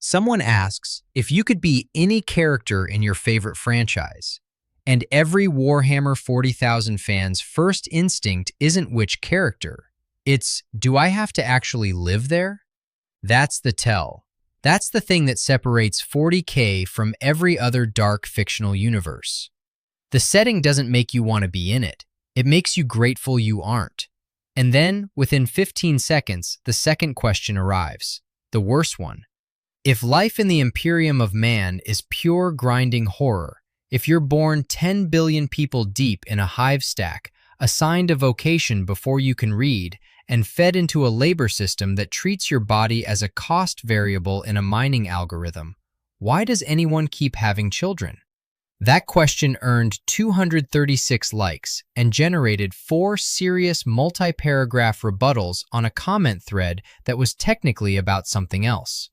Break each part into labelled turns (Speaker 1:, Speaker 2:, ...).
Speaker 1: Someone asks if you could be any character in your favorite franchise, and every Warhammer 40,000 fan's first instinct isn't which character. It's, do I have to actually live there? That's the tell. That's the thing that separates 40K from every other dark fictional universe. The setting doesn't make you want to be in it. It makes you grateful you aren't. And then, within 15 seconds, the second question arrives, the worst one. If life in the Imperium of Man is pure grinding horror, if you're born 10 billion people deep in a hive stack, assigned a vocation before you can read, and fed into a labor system that treats your body as a cost variable in a mining algorithm, why does anyone keep having children? That question earned 236 likes and generated 4 serious multi-paragraph rebuttals on a comment thread that was technically about something else.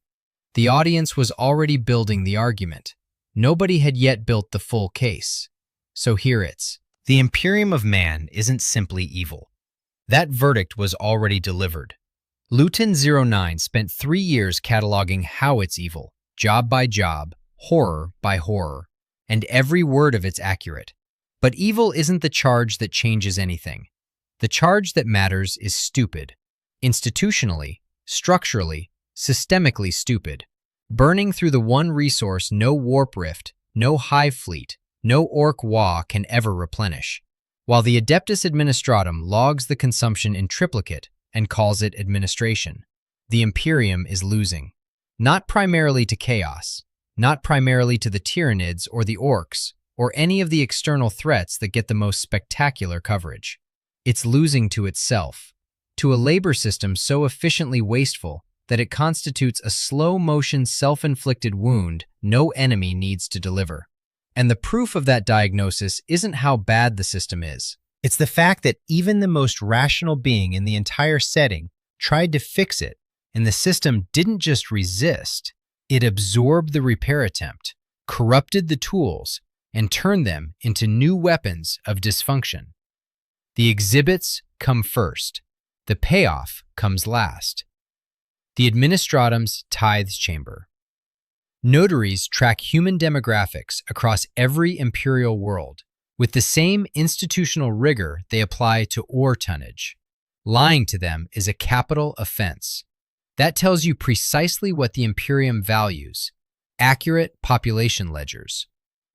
Speaker 1: The audience was already building the argument. Nobody had yet built the full case. So here it's. The Imperium of Man isn't simply evil. That verdict was already delivered. Luton09 spent 3 years cataloging how it's evil, job by job, horror by horror, and every word of it's accurate. But evil isn't the charge that changes anything. The charge that matters is stupid. Institutionally, structurally, systemically stupid. Burning through the one resource no warp rift, no hive fleet, no Ork Wa can ever replenish. While the Adeptus Administratum logs the consumption in triplicate and calls it administration, the Imperium is losing. Not primarily to chaos, not primarily to the Tyranids or the Orks, or any of the external threats that get the most spectacular coverage. It's losing to itself, to a labor system so efficiently wasteful that it constitutes a slow-motion self-inflicted wound no enemy needs to deliver. And the proof of that diagnosis isn't how bad the system is. It's the fact that even the most rational being in the entire setting tried to fix it, and the system didn't just resist, it absorbed the repair attempt, corrupted the tools, and turned them into new weapons of dysfunction. The exhibits come first. The payoff comes last. The Administratum's Tithes Chamber. Notaries track human demographics across every imperial world with the same institutional rigor they apply to ore tonnage. Lying to them is a capital offense. That tells you precisely what the Imperium values: accurate population ledgers.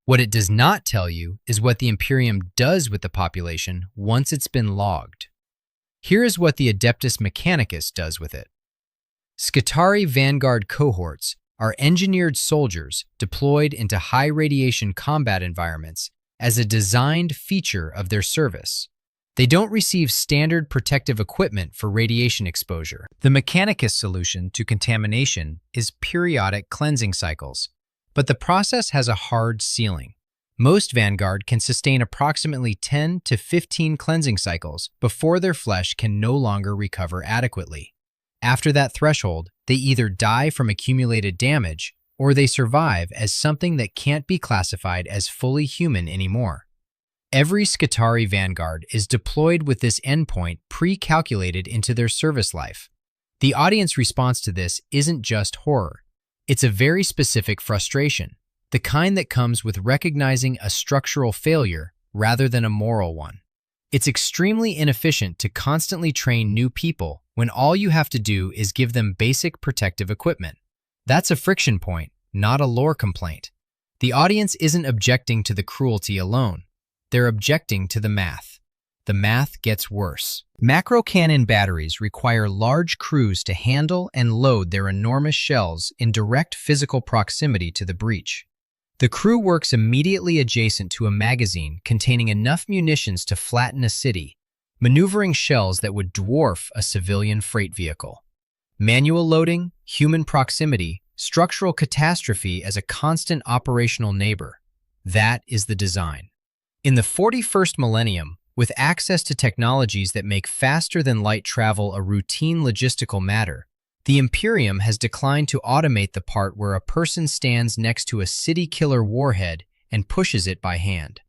Speaker 1: What it does not tell you is what the Imperium does with the population once it's been logged. Here is what the Adeptus Mechanicus does with it. Skitarii Vanguard cohorts are engineered soldiers deployed into high-radiation combat environments as a designed feature of their service. They don't receive standard protective equipment for radiation exposure. The Mechanicus solution to contamination is periodic cleansing cycles, but the process has a hard ceiling. Most Vanguard can sustain approximately 10 to 15 cleansing cycles before their flesh can no longer recover adequately. After that threshold, they either die from accumulated damage or they survive as something that can't be classified as fully human anymore. Every Skitarii Vanguard is deployed with this endpoint pre-calculated into their service life. The audience response to this isn't just horror. It's a very specific frustration, the kind that comes with recognizing a structural failure rather than a moral one. It's extremely inefficient to constantly train new people when all you have to do is give them basic protective equipment. That's a friction point, not a lore complaint. The audience isn't objecting to the cruelty alone. They're objecting to the math. The math gets worse. Macro cannon batteries require large crews to handle and load their enormous shells in direct physical proximity to the breach. The crew works immediately adjacent to a magazine containing enough munitions to flatten a city, maneuvering shells that would dwarf a civilian freight vehicle. Manual loading, human proximity, structural catastrophe as a constant operational neighbor. That is the design. In the 41st millennium, with access to technologies that make faster-than-light travel a routine logistical matter, the Imperium has declined to automate the part where a person stands next to a city-killer warhead and pushes it by hand.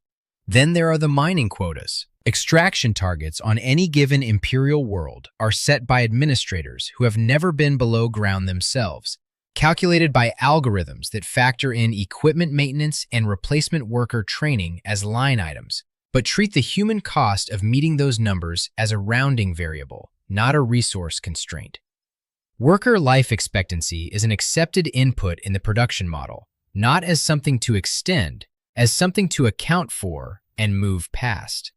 Speaker 1: Then there are the mining quotas. Extraction targets on any given Imperial world are set by administrators who have never been below ground themselves, calculated by algorithms that factor in equipment maintenance and replacement worker training as line items, but treat the human cost of meeting those numbers as a rounding variable, not a resource constraint. Worker life expectancy is an accepted input in the production model, not as something to extend, as something to account for and move past.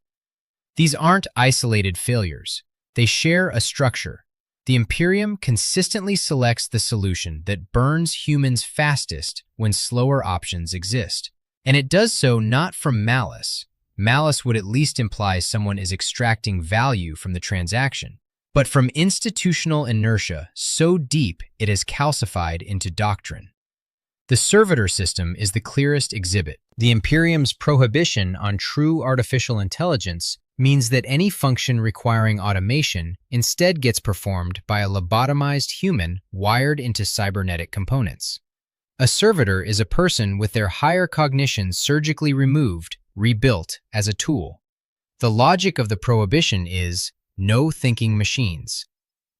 Speaker 1: These aren't isolated failures. They share a structure. The Imperium consistently selects the solution that burns humans fastest when slower options exist. And it does so not from malice. Malice would at least imply someone is extracting value from the transaction, but from institutional inertia so deep it has calcified into doctrine. The servitor system is the clearest exhibit. The Imperium's prohibition on true artificial intelligence means that any function requiring automation instead gets performed by a lobotomized human wired into cybernetic components. A servitor is a person with their higher cognition surgically removed, rebuilt as a tool. The logic of the prohibition is no thinking machines.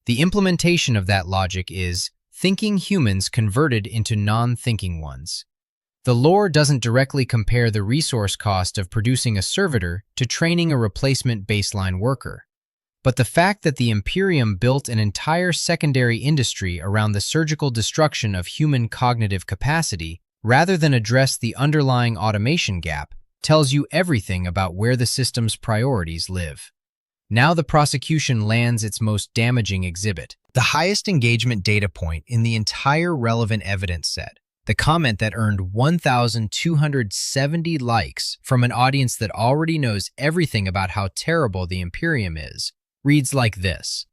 Speaker 1: The implementation of that logic is thinking humans converted into non-thinking ones. The lore doesn't directly compare the resource cost of producing a servitor to training a replacement baseline worker. But the fact that the Imperium built an entire secondary industry around the surgical destruction of human cognitive capacity rather than address the underlying automation gap tells you everything about where the system's priorities live. Now the prosecution lands its most damaging exhibit, the highest engagement data point in the entire relevant evidence set. The comment that earned 1,270 likes from an audience that already knows everything about how terrible the Imperium is reads like this.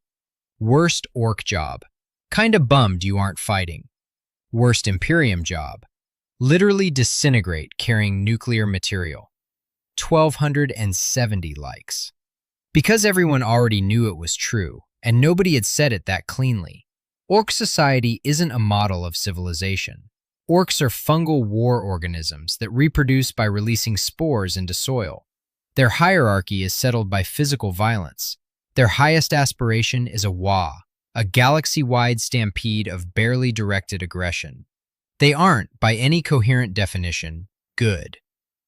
Speaker 1: Worst Ork job. Kinda bummed you aren't fighting. Worst Imperium job. Literally disintegrate carrying nuclear material. 1,270 likes. Because everyone already knew it was true, and nobody had said it that cleanly, Ork society isn't a model of civilization. Orks are fungal war organisms that reproduce by releasing spores into soil. Their hierarchy is settled by physical violence. Their highest aspiration is a galaxy-wide stampede of barely directed aggression. They aren't, by any coherent definition, good.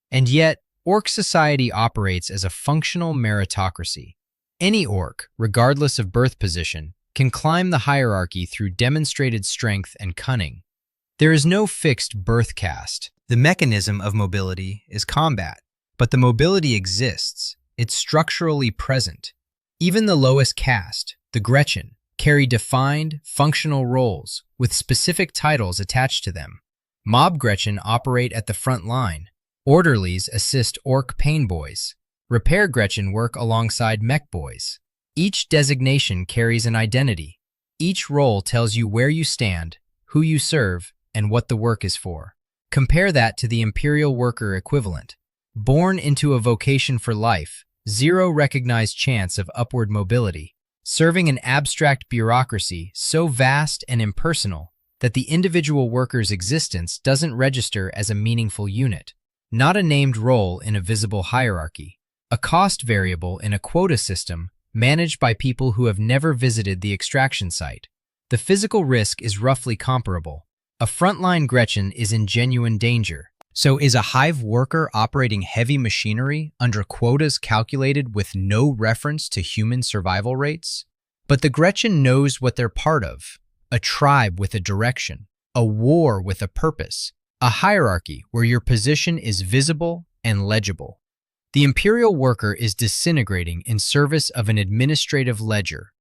Speaker 1: And yet, Ork society operates as a functional meritocracy. Any Ork, regardless of birth position, can climb the hierarchy through demonstrated strength and cunning. There is no fixed birth caste. The mechanism of mobility is combat, but the mobility exists. It's structurally present. Even the lowest caste, the Gretchen, carry defined, functional roles with specific titles attached to them. Mob Gretchen operate at the front line. Orderlies assist Ork pain boys. Repair Gretchen work alongside mech boys. Each designation carries an identity. Each role tells you where you stand, who you serve, and what the work is for. Compare that to the Imperial worker equivalent. Born into a vocation for life, zero recognized chance of upward mobility, serving an abstract bureaucracy so vast and impersonal that the individual worker's existence doesn't register as a meaningful unit. Not a named role in a visible hierarchy, a cost variable in a quota system managed by people who have never visited the extraction site. The physical risk is roughly comparable. A frontline Gretchen is in genuine danger. So is a hive worker operating heavy machinery under quotas calculated with no reference to human survival rates? But the Gretchen knows what they're part of. A tribe with a direction. A war with a purpose. A hierarchy where your position is visible and legible. The Imperial worker is disintegrating in service of an administrative ledger.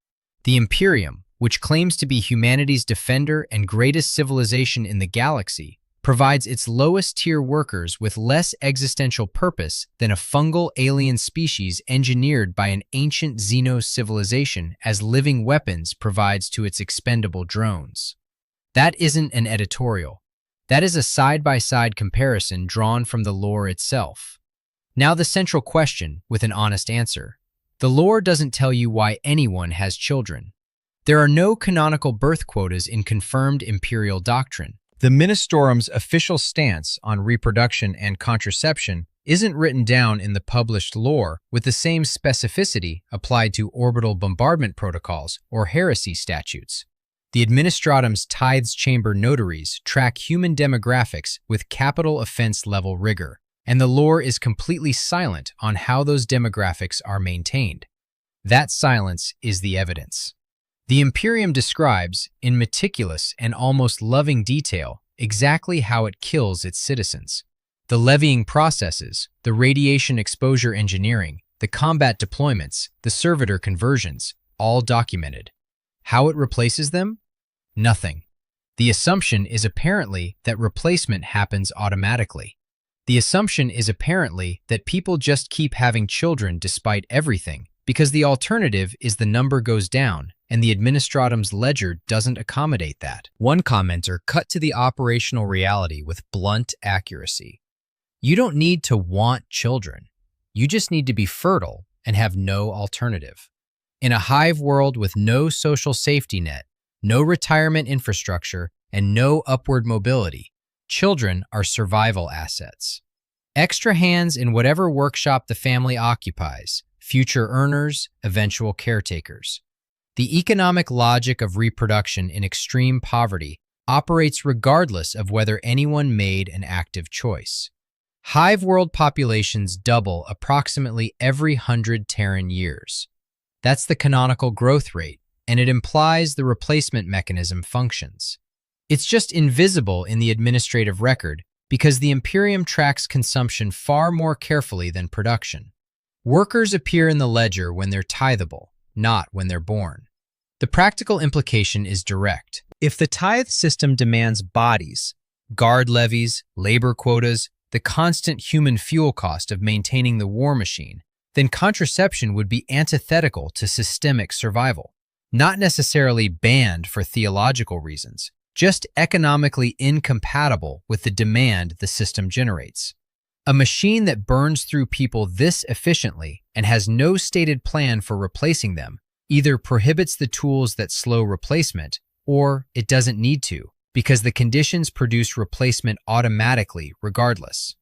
Speaker 1: The Imperium, which claims to be humanity's defender and greatest civilization in the galaxy, provides its lowest-tier workers with less existential purpose than a fungal alien species engineered by an ancient Xenos civilization as living weapons provides to its expendable drones. That isn't an editorial. That is a side-by-side comparison drawn from the lore itself. Now the central question, with an honest answer. The lore doesn't tell you why anyone has children. There are no canonical birth quotas in confirmed imperial doctrine. The Ministerum's official stance on reproduction and contraception isn't written down in the published lore with the same specificity applied to orbital bombardment protocols or heresy statutes. The administratum's tithes chamber notaries track human demographics with capital offense level rigor, and the lore is completely silent on how those demographics are maintained. That silence is the evidence. The Imperium describes, in meticulous and almost loving detail, exactly how it kills its citizens. The levying processes, the radiation exposure engineering, the combat deployments, the servitor conversions, all documented. How it replaces them? Nothing. The assumption is apparently that replacement happens automatically. The assumption is apparently that people just keep having children despite everything, because the alternative is the number goes down, and the administratum's ledger doesn't accommodate that. One commenter cut to the operational reality with blunt accuracy. You don't need to want children. You just need to be fertile and have no alternative. In a hive world with no social safety net, no retirement infrastructure, and no upward mobility, children are survival assets. Extra hands in whatever workshop the family occupies, future earners, eventual caretakers. The economic logic of reproduction in extreme poverty operates regardless of whether anyone made an active choice. Hive world populations double approximately every 100 Terran years. That's the canonical growth rate, and it implies the replacement mechanism functions. It's just invisible in the administrative record because the Imperium tracks consumption far more carefully than production. Workers appear in the ledger when they're tithable, not when they're born. The practical implication is direct. If the tithe system demands bodies, guard levies, labor quotas, the constant human fuel cost of maintaining the war machine, then contraception would be antithetical to systemic survival. Not necessarily banned for theological reasons, just economically incompatible with the demand the system generates. A machine that burns through people this efficiently and has no stated plan for replacing them either prohibits the tools that slow replacement, or it doesn't need to, because the conditions produce replacement automatically regardless.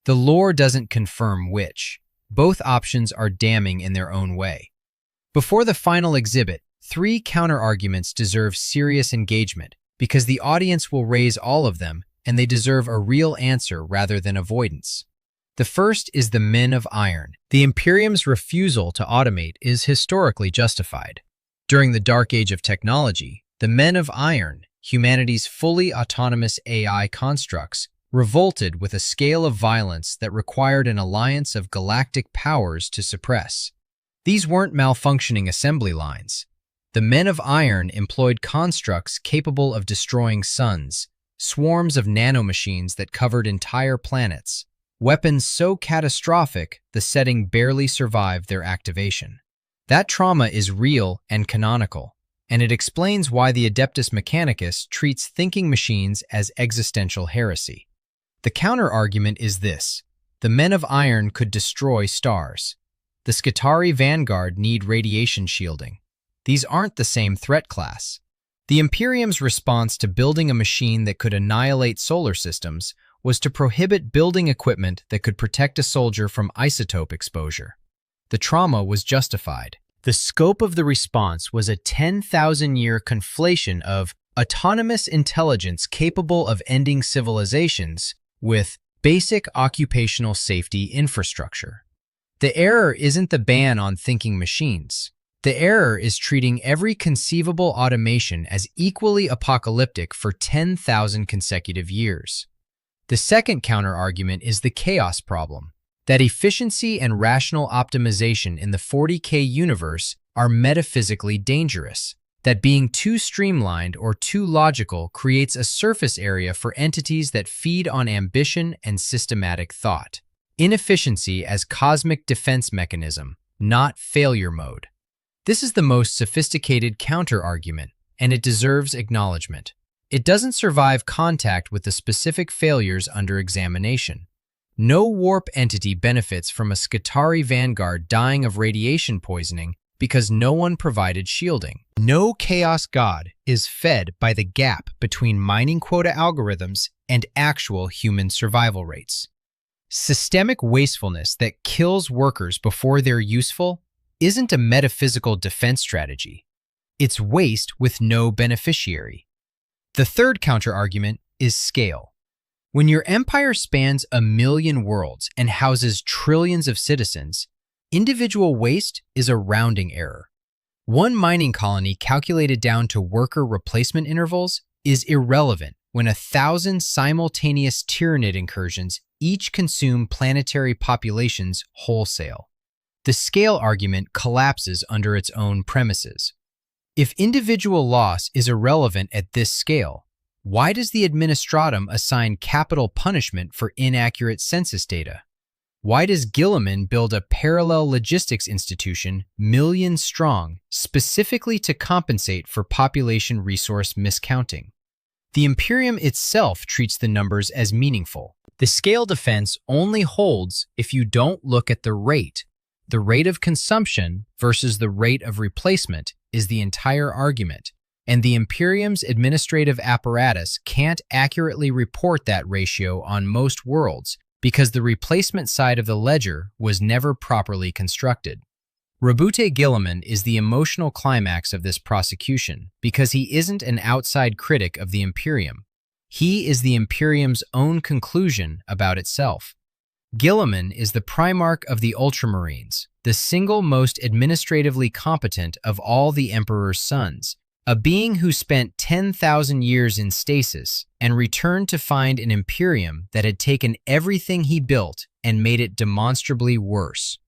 Speaker 1: The lore doesn't confirm which. Both options are damning in their own way. Before the final exhibit, 3 counterarguments deserve serious engagement because the audience will raise all of them and they deserve a real answer rather than avoidance. The first is the Men of Iron. The Imperium's refusal to automate is historically justified. During the Dark Age of technology, the Men of Iron, humanity's fully autonomous AI constructs, revolted with a scale of violence that required an alliance of galactic powers to suppress. These weren't malfunctioning assembly lines. The Men of Iron employed constructs capable of destroying suns, swarms of nanomachines that covered entire planets, weapons so catastrophic the setting barely survived their activation. That trauma is real and canonical, and it explains why the Adeptus Mechanicus treats thinking machines as existential heresy. The counter-argument is this: the Men of Iron could destroy stars. The Skitarii Vanguard need radiation shielding. These aren't the same threat class. The Imperium's response to building a machine that could annihilate solar systems was to prohibit building equipment that could protect a soldier from isotope exposure. The trauma was justified. The scope of the response was a 10,000-year conflation of autonomous intelligence capable of ending civilizations with basic occupational safety infrastructure. The error isn't the ban on thinking machines. The error is treating every conceivable automation as equally apocalyptic for 10,000 consecutive years. The second counterargument is the chaos problem, that efficiency and rational optimization in the 40K universe are metaphysically dangerous, that being too streamlined or too logical creates a surface area for entities that feed on ambition and systematic thought. Inefficiency as cosmic defense mechanism, not failure mode. This is the most sophisticated counter-argument, and it deserves acknowledgement. It doesn't survive contact with the specific failures under examination. No warp entity benefits from a Skitarii Vanguard dying of radiation poisoning because no one provided shielding. No chaos god is fed by the gap between mining quota algorithms and actual human survival rates. Systemic wastefulness that kills workers before they're useful isn't a metaphysical defense strategy. It's waste with no beneficiary. The third counterargument is scale. When your empire spans 1,000,000 worlds and houses trillions of citizens, individual waste is a rounding error. One mining colony calculated down to worker replacement intervals is irrelevant when 1,000 simultaneous Tyranid incursions each consume planetary populations wholesale. The scale argument collapses under its own premises. If individual loss is irrelevant at this scale, why does the Administratum assign capital punishment for inaccurate census data? Why does Guilliman build a parallel logistics institution millions strong specifically to compensate for population resource miscounting? The Imperium itself treats the numbers as meaningful. The scale defense only holds if you don't look at the rate. The rate of consumption versus the rate of replacement is the entire argument, and the Imperium's administrative apparatus can't accurately report that ratio on most worlds because the replacement side of the ledger was never properly constructed. Rabute Guilliman is the emotional climax of this prosecution because he isn't an outside critic of the Imperium. He is the Imperium's own conclusion about itself. Guilliman is the Primarch of the Ultramarines, the single most administratively competent of all the Emperor's sons, a being who spent 10,000 years in stasis and returned to find an Imperium that had taken everything he built and made it demonstrably worse.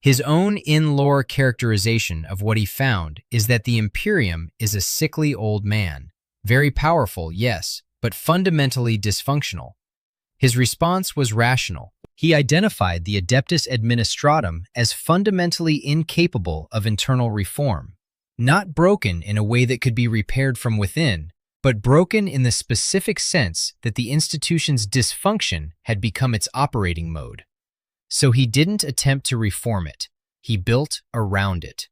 Speaker 1: His own in-lore characterization of what he found is that the Imperium is a sickly old man, very powerful, yes, but fundamentally dysfunctional. His response was rational. He identified the Adeptus Administratum as fundamentally incapable of internal reform, not broken in a way that could be repaired from within, but broken in the specific sense that the institution's dysfunction had become its operating mode. So he didn't attempt to reform it. He built around it.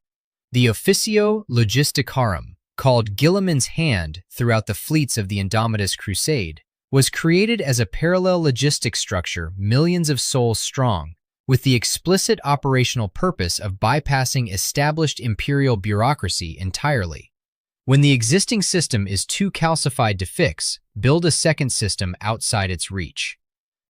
Speaker 1: The Officio Logisticarum, called Guilliman's Hand throughout the fleets of the Indomitus Crusade, was created as a parallel logistics structure millions of souls strong, with the explicit operational purpose of bypassing established imperial bureaucracy entirely. When the existing system is too calcified to fix, build a second system outside its reach.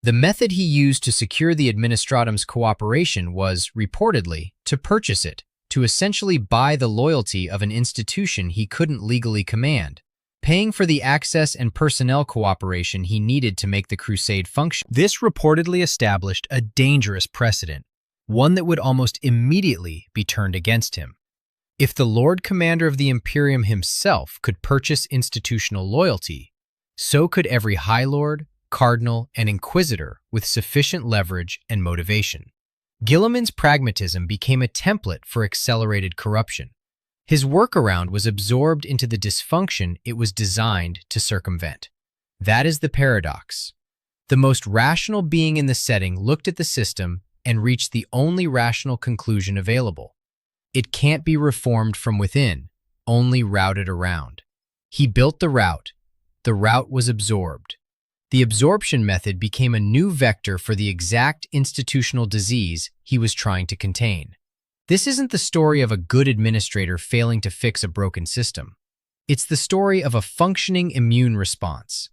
Speaker 1: The method he used to secure the Administratum's cooperation was, reportedly, to purchase it, to essentially buy the loyalty of an institution he couldn't legally command, paying for the access and personnel cooperation he needed to make the crusade function. This reportedly established a dangerous precedent, one that would almost immediately be turned against him. If the Lord Commander of the Imperium himself could purchase institutional loyalty, so could every High Lord, Cardinal, and Inquisitor with sufficient leverage and motivation. Guilliman's pragmatism became a template for accelerated corruption. His workaround was absorbed into the dysfunction it was designed to circumvent. That is the paradox. The most rational being in the setting looked at the system and reached the only rational conclusion available. It can't be reformed from within, only routed around. He built the route. The route was absorbed. The absorption method became a new vector for the exact institutional disease he was trying to contain. This isn't the story of a good administrator failing to fix a broken system. It's the story of a functioning immune response.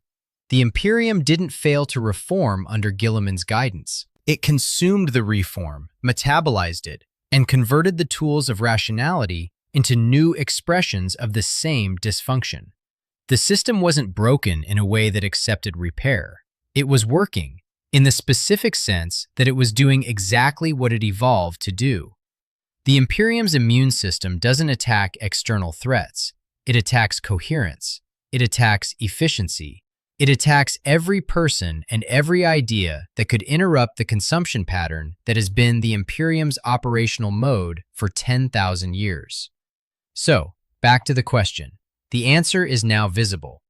Speaker 1: The Imperium didn't fail to reform under Guilliman's guidance. It consumed the reform, metabolized it, and converted the tools of rationality into new expressions of the same dysfunction. The system wasn't broken in a way that accepted repair. It was working, in the specific sense that it was doing exactly what it evolved to do. The Imperium's immune system doesn't attack external threats. It attacks coherence. It attacks efficiency. It attacks every person and every idea that could interrupt the consumption pattern that has been the Imperium's operational mode for 10,000 years. So, back to the question. The answer is now visible.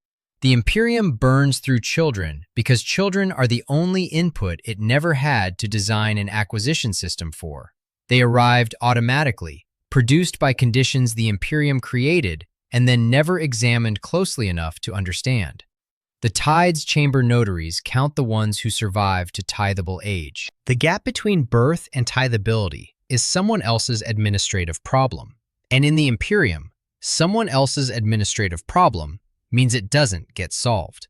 Speaker 1: The Imperium burns through children because children are the only input it never had to design an acquisition system for. They arrived automatically, produced by conditions the Imperium created and then never examined closely enough to understand. The Tides Chamber notaries count the ones who survive to tithable age. The gap between birth and tithability is someone else's administrative problem. And in the Imperium, Someone else's administrative problem means it doesn't get solved.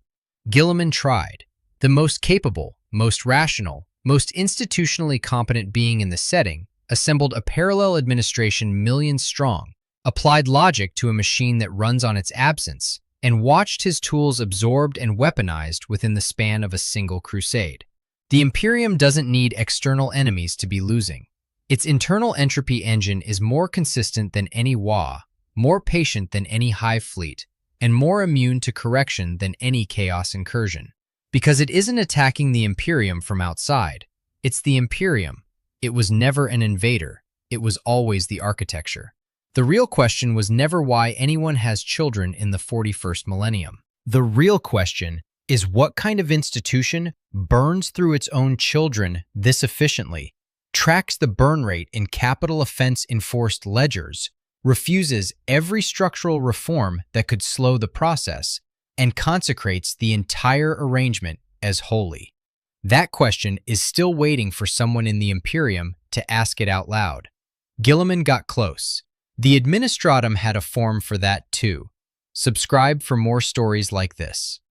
Speaker 1: Guilliman tried. The most capable, most rational, most institutionally competent being in the setting assembled a parallel administration millions strong, applied logic to a machine that runs on its absence, and watched his tools absorbed and weaponized within the span of a single crusade. The Imperium doesn't need external enemies to be losing. Its internal entropy engine is more consistent than any WA, more patient than any hive fleet, and more immune to correction than any chaos incursion. Because it isn't attacking the Imperium from outside, it's the Imperium. It was never an invader, it was always the architecture. The real question was never why anyone has children in the 41st millennium. The real question is what kind of institution burns through its own children this efficiently, tracks the burn rate in capital offense enforced ledgers, refuses every structural reform that could slow the process, and consecrates the entire arrangement as holy. That question is still waiting for someone in the Imperium to ask it out loud. Guilliman got close. The Administratum had a form for that too. Subscribe for more stories like this.